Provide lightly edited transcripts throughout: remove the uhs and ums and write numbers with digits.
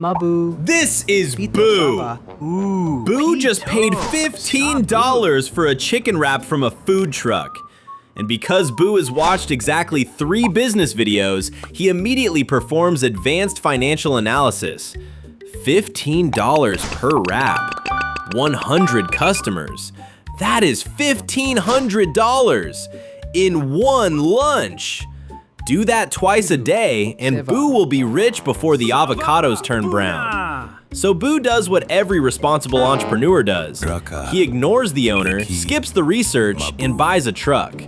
Mabu. This is Boo. Boo just paid $15 for a chicken wrap from a food truck. And because Boo has watched exactly 3 business videos, he immediately performs advanced financial analysis. $15 per wrap. 100 customers. That is $1,500 in one lunch. Do that twice a day, and Boo will be rich before the avocados turn brown. So Boo does what every responsible entrepreneur does. He ignores the owner, skips the research, and buys a truck.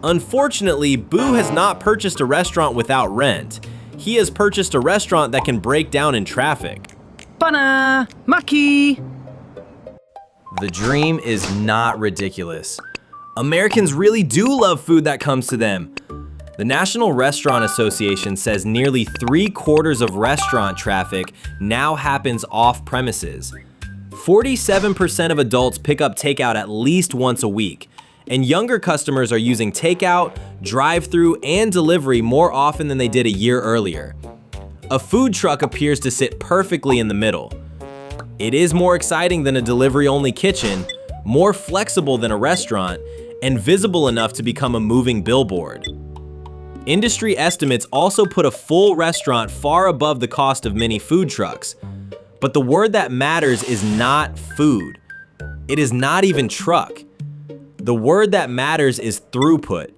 Unfortunately, Boo has not purchased a restaurant without rent. He has purchased a restaurant that can break down in traffic. Bana! Maki! The dream is not ridiculous. Americans really do love food that comes to them. The National Restaurant Association says nearly 3/4 of restaurant traffic now happens off premises. 47% of adults pick up takeout at least once a week, and younger customers are using takeout, drive-through, and delivery more often than they did a year earlier. A food truck appears to sit perfectly in the middle. It is more exciting than a delivery-only kitchen, more flexible than a restaurant, and visible enough to become a moving billboard. Industry estimates also put a full restaurant far above the cost of many food trucks. But the word that matters is not food. It is not even truck. The word that matters is throughput.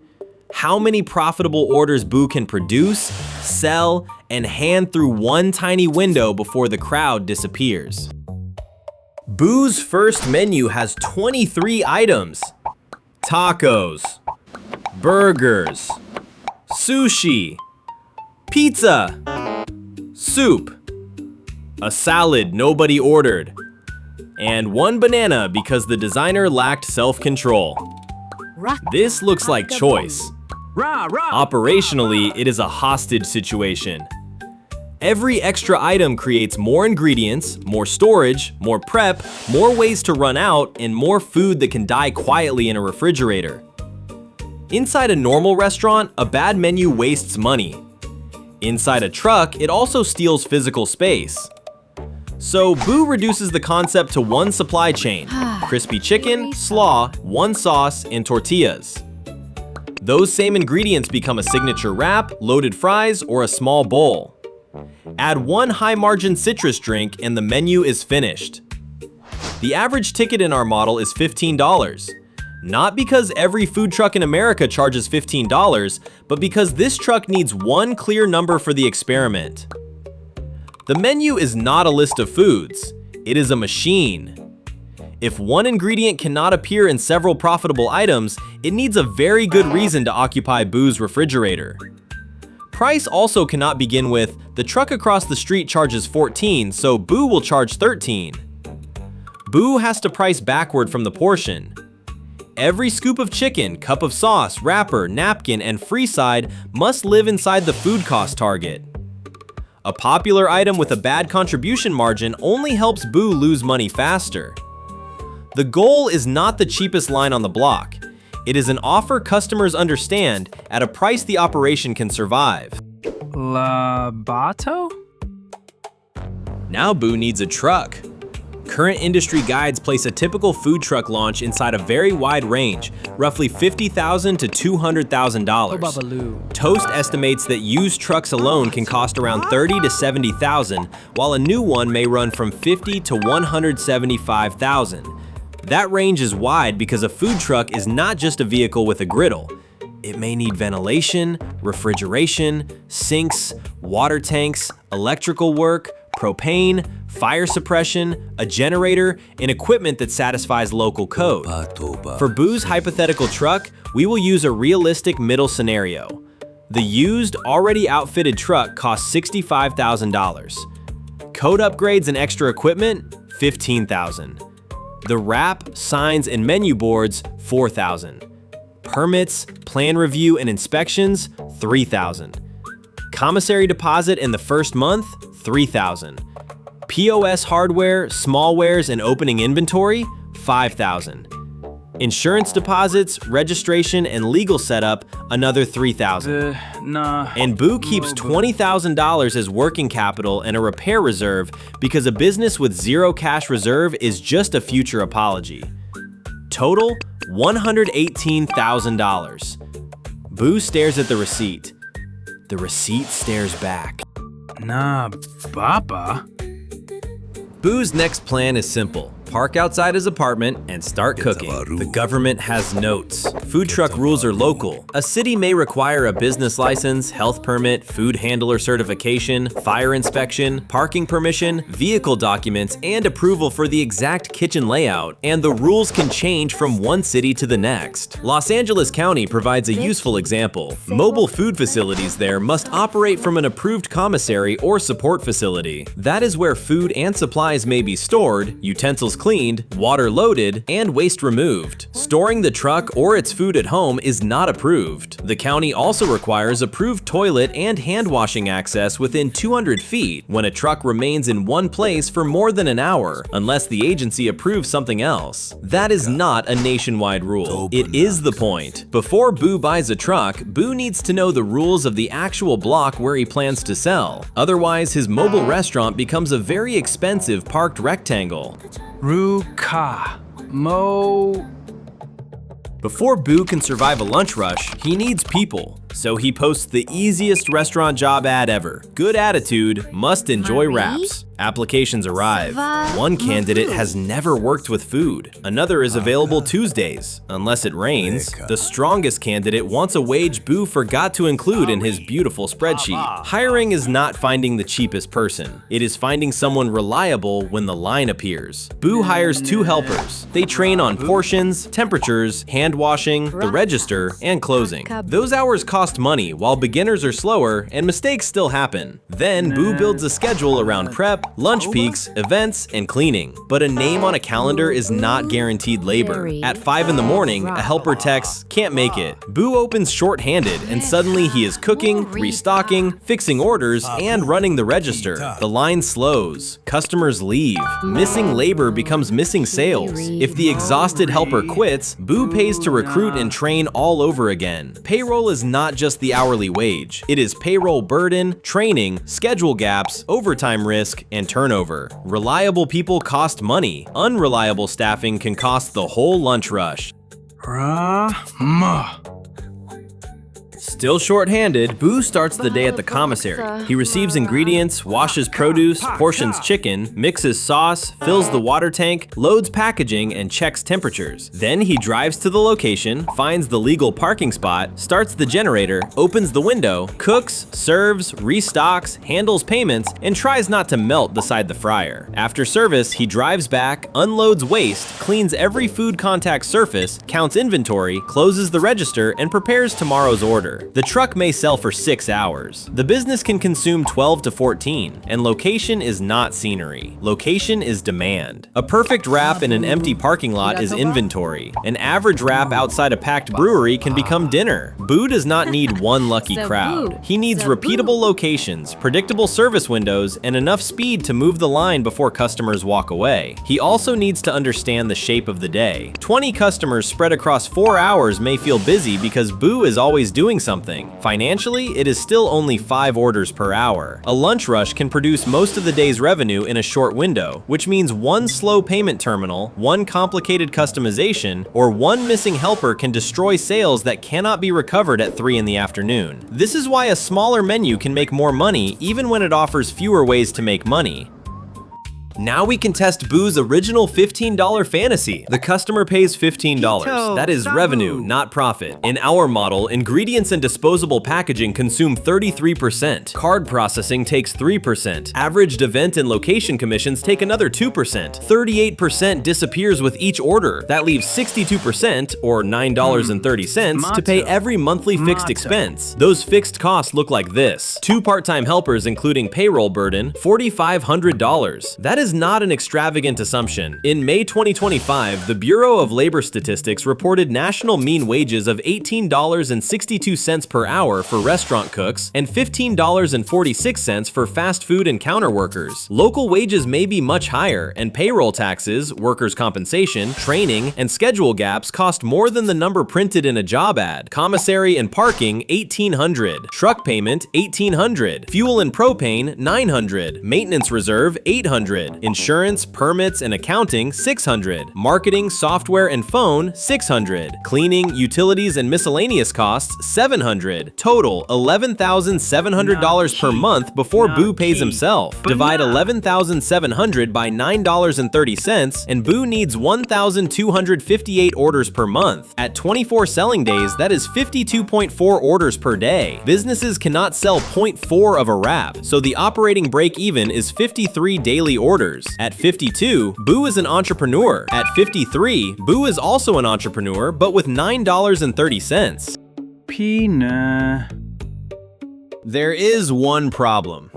How many profitable orders Boo can produce, sell, and hand through one tiny window before the crowd disappears. Boo's first menu has 23 items. Tacos, burgers, sushi, pizza, soup, a salad nobody ordered, and 1 banana because the designer lacked self-control. This looks like choice. Operationally, it is a hostage situation. Every extra item creates more ingredients, more storage, more prep, more ways to run out, and more food that can die quietly in a refrigerator. Inside a normal restaurant, a bad menu wastes money. Inside a truck, it also steals physical space. So Boo reduces the concept to one supply chain: crispy chicken, slaw, one sauce, and tortillas. Those same ingredients become a signature wrap, loaded fries, or a small bowl. Add one high-margin citrus drink and the menu is finished. The average ticket in our model is $15. Not because every food truck in America charges $15, but because this truck needs one clear number for the experiment. The menu is not a list of foods, it is a machine. If one ingredient cannot appear in several profitable items, it needs a very good reason to occupy Boo's refrigerator. Price also cannot begin with, the truck across the street charges $14, so Boo will charge $13. Boo has to price backward from the portion. Every scoop of chicken, cup of sauce, wrapper, napkin, and free side must live inside the food cost target. A popular item with a bad contribution margin only helps Boo lose money faster. The goal is not the cheapest line on the block. It is an offer customers understand at a price the operation can survive. Labato? Now Boo needs a truck. Current industry guides place a typical food truck launch inside a very wide range, roughly $50,000 to $200,000. Toast estimates that used trucks alone can cost around $30,000 to $70,000, while a new one may run from $50,000 to $175,000. That range is wide because a food truck is not just a vehicle with a griddle. It may need ventilation, refrigeration, sinks, water tanks, electrical work, propane, fire suppression, a generator, and equipment that satisfies local code. For Boo's hypothetical truck, we will use a realistic middle scenario. The used, already outfitted truck costs $65,000. Code upgrades and extra equipment, $15,000. The wrap, signs, and menu boards, $4,000. Permits, plan review, and inspections, $3,000. Commissary deposit in the first month, $3,000. POS hardware, smallwares, and opening inventory, $5,000. Insurance deposits, registration, and legal setup, another $3,000. Nah. And Boo keeps $20,000 as working capital and a repair reserve because a business with zero cash reserve is just a future apology. Total, $118,000. Boo stares at the receipt. The receipt stares back. Nah, Papa. Boo's next plan is simple. Park outside his apartment and start cooking. The government has notes. Food truck rules are local. A city may require a business license, health permit, food handler certification, fire inspection, parking permission, vehicle documents, and approval for the exact kitchen layout, and the rules can change from one city to the next. Los Angeles County provides a useful example. Mobile food facilities there must operate from an approved commissary or support facility. That is where food and supplies may be stored, utensils cleaned, water loaded, and waste removed. Storing the truck or its food at home is not approved. The county also requires approved toilet and hand washing access within 200 feet when a truck remains in one place for more than an hour, unless the agency approves something else. That is not a nationwide rule. It is the point. Before Boo buys a truck, Boo needs to know the rules of the actual block where he plans to sell. Otherwise, his mobile restaurant becomes a very expensive parked rectangle. Ruka. Mo. Before Boo can survive a lunch rush, he needs people. So he posts the easiest restaurant job ad ever. Good attitude, must enjoy wraps. Applications arrive. One candidate has never worked with food. Another is available Tuesdays, unless it rains. The strongest candidate wants a wage Boo forgot to include in his beautiful spreadsheet. Hiring is not finding the cheapest person. It is finding someone reliable when the line appears. Boo hires 2 helpers. They train on portions, temperatures, hand washing, the register, and closing. Those hours cost money while beginners are slower and mistakes still happen. Then Boo builds a schedule around prep, lunch peaks, events, and cleaning. But a name on a calendar is not guaranteed labor. At 5 in the morning, a helper texts, "Can't make it." Boo opens short-handed and suddenly he is cooking, restocking, fixing orders, and running the register. The line slows. Customers leave. Missing labor becomes missing sales. If the exhausted helper quits, Boo pays to recruit and train all over again. Payroll is not just the hourly wage. It is payroll burden, training, schedule gaps, overtime risk, and turnover. Reliable people cost money. Unreliable staffing can cost the whole lunch rush. Rama. Still short-handed, Boo starts the day at the commissary. He receives ingredients, washes produce, portions chicken, mixes sauce, fills the water tank, loads packaging, and checks temperatures. Then he drives to the location, finds the legal parking spot, starts the generator, opens the window, cooks, serves, restocks, handles payments, and tries not to melt beside the fryer. After service, he drives back, unloads waste, cleans every food contact surface, counts inventory, closes the register, and prepares tomorrow's order. The truck may sell for 6 hours. The business can consume 12 to 14, and location is not scenery. Location is demand. A perfect wrap in an empty parking lot is inventory. An average wrap outside a packed brewery can become dinner. Boo does not need one lucky crowd. He needs repeatable locations, predictable service windows, and enough speed to move the line before customers walk away. He also needs to understand the shape of the day. 20 customers spread across 4 hours may feel busy because Boo is always doing something. Financially, it is still only 5 orders per hour. A lunch rush can produce most of the day's revenue in a short window, which means one slow payment terminal, one complicated customization, or one missing helper can destroy sales that cannot be recovered at 3 in the afternoon. This is why a smaller menu can make more money even when it offers fewer ways to make money. Now we can test Boo's original $15 fantasy. The customer pays $15. That is revenue, not profit. In our model, ingredients and disposable packaging consume 33%. Card processing takes 3%. Averaged event and location commissions take another 2%. 38% disappears with each order. That leaves 62%, or $9.30, to pay every monthly fixed expense. Those fixed costs look like this. 2 part-time helpers including payroll burden, $4,500. That that is not an extravagant assumption. In May 2025, the Bureau of Labor Statistics reported national mean wages of $18.62 per hour for restaurant cooks and $15.46 for fast food and counter workers. Local wages may be much higher, and payroll taxes, workers' compensation, training, and schedule gaps cost more than the number printed in a job ad. Commissary and parking, $1,800. Truck payment, $1,800. Fuel and propane, $900. Maintenance reserve, $800. Insurance, permits, and accounting, $600. Marketing, software, and phone, $600. Cleaning, utilities, and miscellaneous costs, $700. Total, $11,700 per month before Boo pays himself. Divide $11,700 by $9.30, and Boo needs 1,258 orders per month. At 24 selling days, that is 52.4 orders per day. Businesses cannot sell 0.4 of a wrap, so the operating break-even is 53 daily orders. At 52, Boo is an entrepreneur. At 53, Boo is also an entrepreneur, but with $9.30. Pina. There is one problem.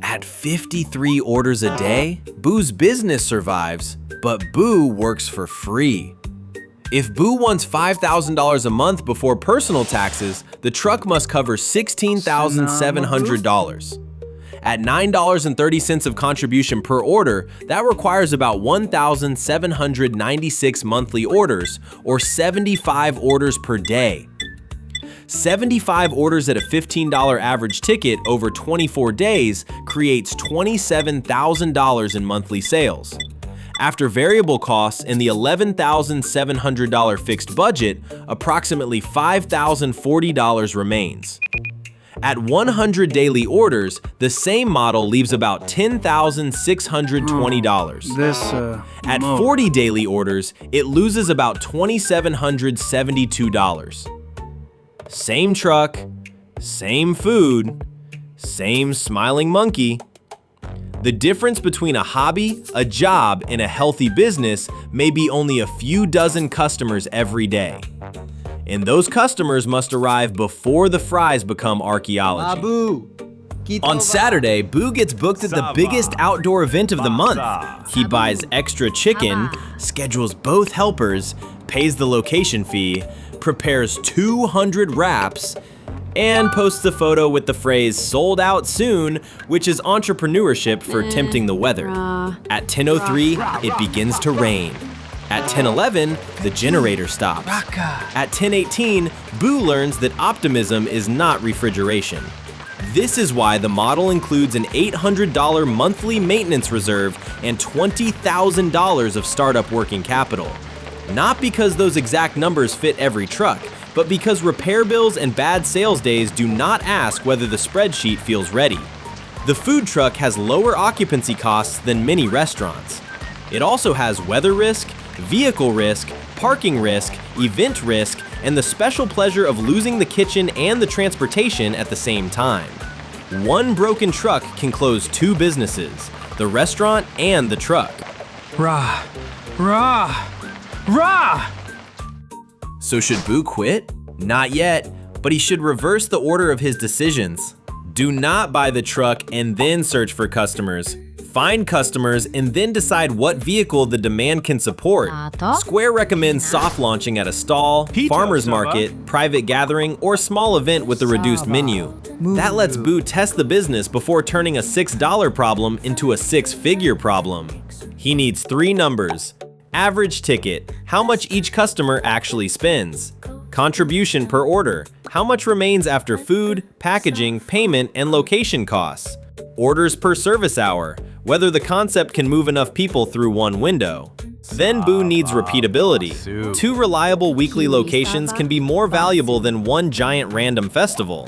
At 53 orders a day, Boo's business survives, but Boo works for free. If Boo wants $5,000 a month before personal taxes, the truck must cover $16,700. At $9.30 of contribution per order, that requires about 1,796 monthly orders, or 75 orders per day. 75 orders at a $15 average ticket over 24 days creates $27,000 in monthly sales. After variable costs and the $11,700 fixed budget, approximately $5,040 remains. At 100 daily orders, the same model leaves about $10,620. At 40 daily orders, it loses about $2,772. Same truck, same food, same smiling monkey. The difference between a hobby, a job, and a healthy business may be only a few dozen customers every day. And those customers must arrive before the fries become archaeology. On Saturday, Boo gets booked at the biggest outdoor event of the month. He buys extra chicken, schedules both helpers, pays the location fee, prepares 200 wraps, and posts a photo with the phrase "sold out soon," which is entrepreneurship for tempting the weather. At 10:03, it begins to rain. At 10:11, the generator stops. At 10:18, Boo learns that optimism is not refrigeration. This is why the model includes an $800 monthly maintenance reserve and $20,000 of startup working capital. Not because those exact numbers fit every truck, but because repair bills and bad sales days do not ask whether the spreadsheet feels ready. The food truck has lower occupancy costs than many restaurants. It also has weather risk, vehicle risk, parking risk, event risk, and the special pleasure of losing the kitchen and the transportation at the same time. One broken truck can close two businesses, the restaurant and the truck. Rah. Rah. Rah! So should Boo quit? Not yet, but he should reverse the order of his decisions. Do not buy the truck and then search for customers. Find customers and then decide what vehicle the demand can support. Square recommends soft launching at a stall, farmer's market, private gathering, or small event with a reduced menu. That lets Boo test the business before turning a $6 problem into a six-figure problem. He needs three numbers: average ticket, how much each customer actually spends; contribution per order, how much remains after food, packaging, payment, and location costs; orders per service hour, whether the concept can move enough people through one window. Then Boo needs repeatability. Two reliable weekly locations can be more valuable than one giant random festival.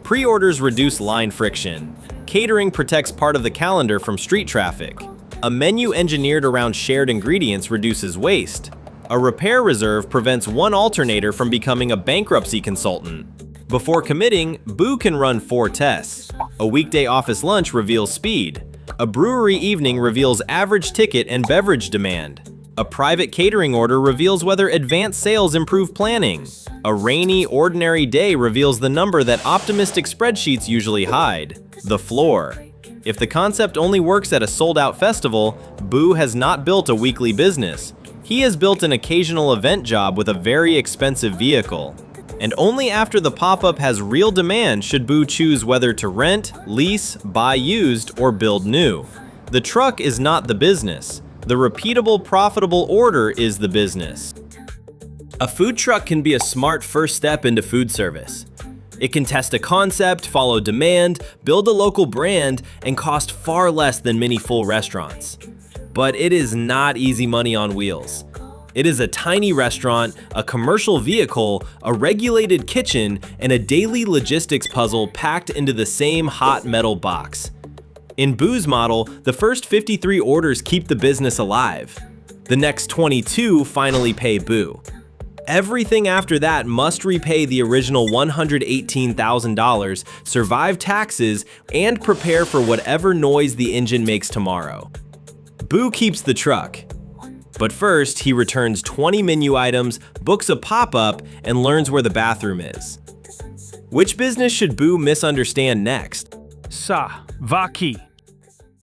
Pre-orders reduce line friction. Catering protects part of the calendar from street traffic. A menu engineered around shared ingredients reduces waste. A repair reserve prevents one alternator from becoming a bankruptcy consultant. Before committing, Boo can run 4 tests. A weekday office lunch reveals speed. A brewery evening reveals average ticket and beverage demand. A private catering order reveals whether advanced sales improve planning. A rainy, ordinary day reveals the number that optimistic spreadsheets usually hide: the floor. If the concept only works at a sold-out festival, Boo has not built a weekly business. He has built an occasional event job with a very expensive vehicle. And only after the pop-up has real demand should Boo choose whether to rent, lease, buy used, or build new. The truck is not the business. The repeatable, profitable order is the business. A food truck can be a smart first step into food service. It can test a concept, follow demand, build a local brand, and cost far less than many full restaurants. But it is not easy money on wheels. It is a tiny restaurant, a commercial vehicle, a regulated kitchen, and a daily logistics puzzle packed into the same hot metal box. In Boo's model, the first 53 orders keep the business alive. The next 22 finally pay Boo. Everything after that must repay the original $118,000, survive taxes, and prepare for whatever noise the engine makes tomorrow. Boo keeps the truck. But first, he returns 20 menu items, books a pop-up, and learns where the bathroom is. Which business should Boo misunderstand next? Sa, va qui?